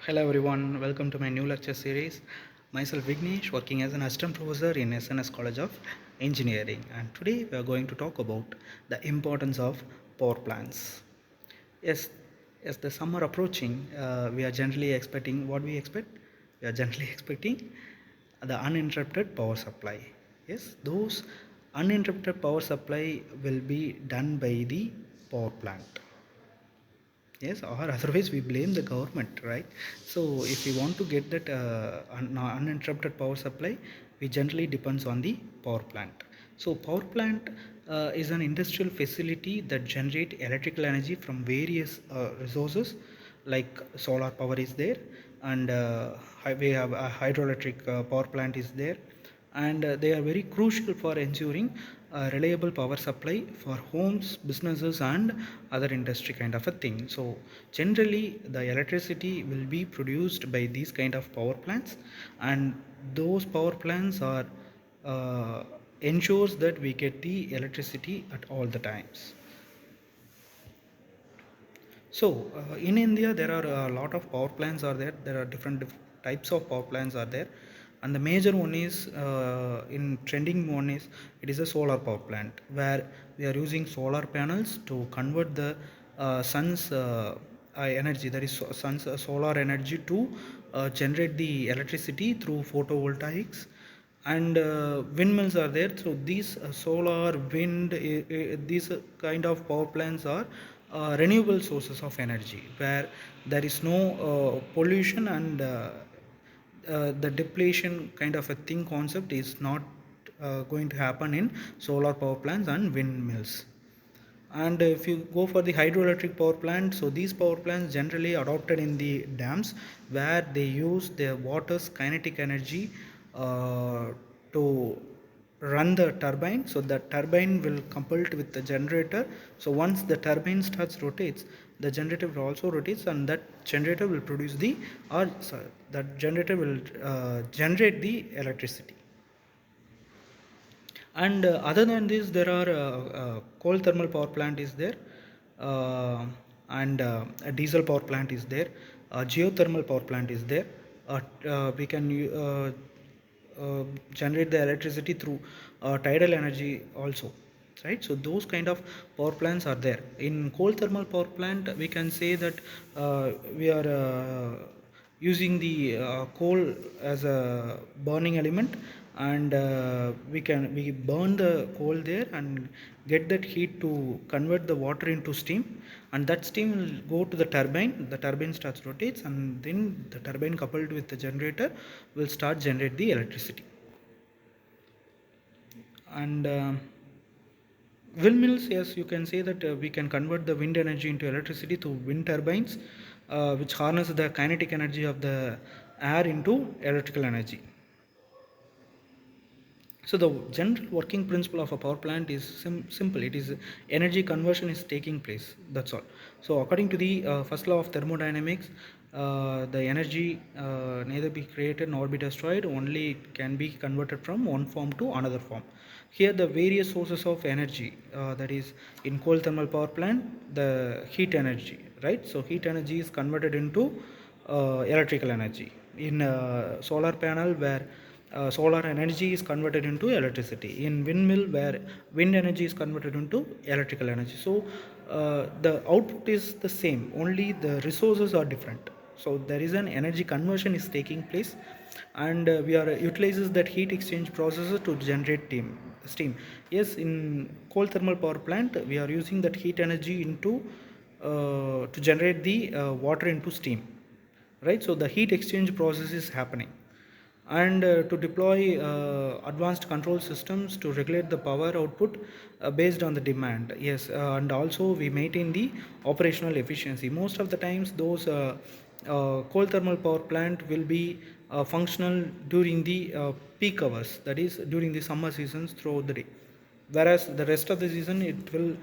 Hello everyone, welcome to my new lecture series. Myself Vignesh, working as an assistant professor in SNS College of Engineering, and today we are going to talk about the importance of power plants. Yes, as the summer approaching, we are generally expecting what we expect. We are generally expecting the uninterrupted power supply. Yes, those uninterrupted power supply will be done by the power plant. Yes, or otherwise we blame the government, right? So if we want to get that uninterrupted power supply, we generally depends on the power plant. So power plant is an industrial facility that generate electrical energy from various resources, like solar power is there, and we have a hydroelectric power plant is there, and they are very crucial for ensuring reliable power supply for homes, businesses, and other industry kind of a thing. So generally the electricity will be produced by these kind of power plants, and those power plants are uh, ensures that we get the electricity at all the times. So in India, there are a lot of power plants are there. There are different types of power plants are there, and the major one is in trending one is it is a solar power plant where we are using solar panels to convert the sun's energy, that is sun's solar energy, to generate the electricity through photovoltaics, and windmills are there. So these solar wind these kind of power plants are renewable sources of energy where there is no pollution, and the depletion kind of a thing concept is not going to happen in solar power plants and windmills. And if you go for the hydroelectric power plant, so these power plants generally adopted in the dams where they use their water's kinetic energy uh, to run the turbine. So the turbine will coupled with the generator. So once the turbine starts rotates, the generator will also rotates, and that generator will produce the, or sorry, that generator will generate the electricity. And other than this, there are coal thermal power plant is there, uh, and a diesel power plant is there, geothermal power plant is there. We can generate the electricity through tidal energy also, right? So those kind of power plants are there. In coal thermal power plant, we can say that we are using the coal as a burning element, and we burn the coal there and get that heat to convert the water into steam, and that steam will go to the turbine starts rotates, and then the turbine coupled with the generator will start generate the electricity. And windmills, yes, you can say that we can convert the wind energy into electricity through wind turbines, which harness the kinetic energy of the air into electrical energy. So the general working principle of a power plant is simple. It is energy conversion is taking place. That's all. So according to the first law of thermodynamics, the energy neither be created nor be destroyed. Only it can be converted from one form to another form. Here the various sources of energy, that is in coal thermal power plant, the heat energy, right? So heat energy is converted into electrical energy. In solar panel, where solar energy is converted into electricity. In windmill, where wind energy is converted into electrical energy. So the output is the same, only the resources are different. So there is an energy conversion is taking place, and we are utilizes that heat exchange processes to generate steam. Yes, in coal thermal power plant, we are using that heat energy into to generate the water into steam, right? So the heat exchange process is happening, and to deploy advanced control systems to regulate the power output based on the demand. Yes, and also we maintain the operational efficiency. Most of the times those coal thermal power plant will be functional during the peak hours, that is during the summer seasons throughout the day, whereas the rest of the season it will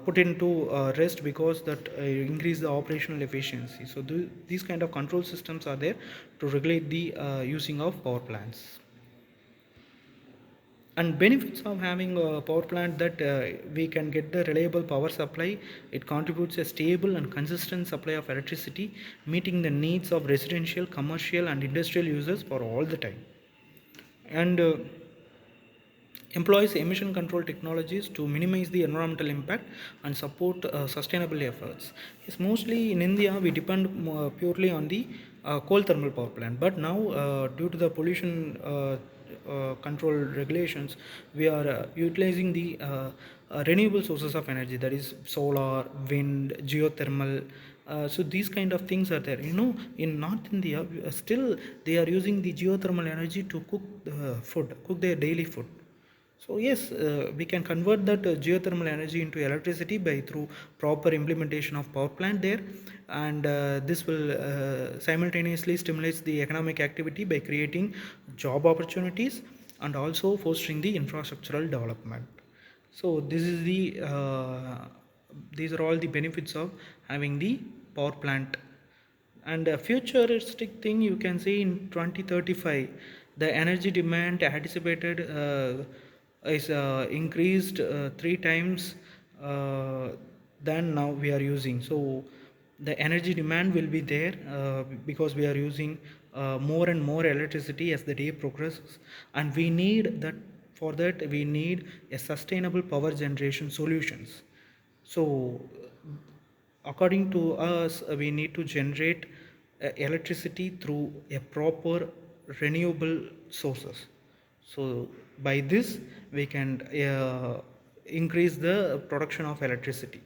put into rest, because that increase the operational efficiency. So these kind of control systems are there to regulate the using of power plants. And benefits of having a power plant, that we can get the reliable power supply. It contributes a stable and consistent supply of electricity, meeting the needs of residential, commercial and industrial users for all the time. And employs emission control technologies to minimize the environmental impact and support sustainable efforts. Yes, mostly in India we depend purely on the coal thermal power plant, but now due to the pollution control regulations, we are utilizing the renewable sources of energy, that is solar, wind, geothermal. So these kind of things are there. In North India, still they are using the geothermal energy to cook food, cook their daily food. So yes, we can convert that geothermal energy into electricity by through proper implementation of power plant there, and this will simultaneously stimulate the economic activity by creating job opportunities and also fostering the infrastructural development. So this is the these are all the benefits of having the power plant. And a futuristic thing, you can say in 2035 the energy demand anticipated is increased 3 times uh, than now we are using. So the energy demand will be there because we are using more and more electricity as the day progresses, and we need that. For that we need a sustainable power generation solutions. So according to us, we need to generate electricity through a proper renewable sources. So by this we can increase the production of electricity.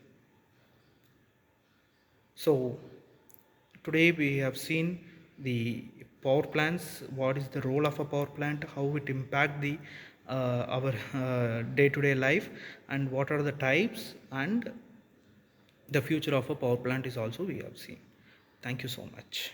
So today we have seen the power plants, what is the role of a power plant, how it impact the our day-to-day life, and what are the types, and the future of a power plant is also we have seen. Thank you so much.